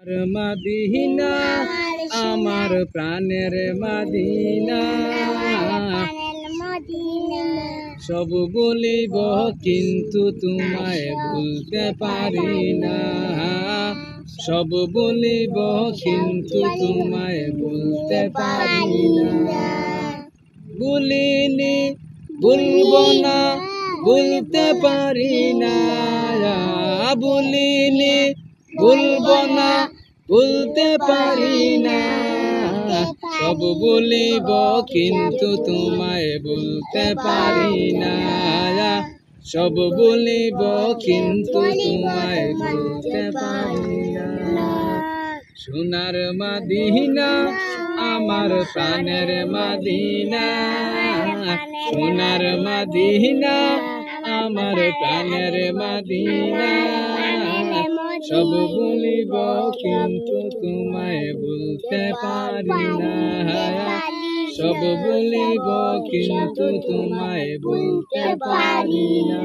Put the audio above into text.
Medina আমার প্রাণের Medina সব বলিব কিন্তু তোমায় ভুলতে পারি না সব বলিব কিন্তু তোমায় ভুলতে পারি না ভুলিনি ভুলবো না ভুলতে পারি না ভুলিনি ভুলবো না ভুলতে পারি না সব বলিব কিন্তু তোমায় ভুলতে পারি না সব বলিব কিন্তু তোমায় ভুলতে পারি না সোনার মদিনা আমার প্রাণের মদিনা সোনার মদিনা আমার প্রাণের মদিনা সব বলিব কিন্তু তোমায় ভুলতে পারি না সব বলিব কিন্তু তোমায় ভুলতে পারি না।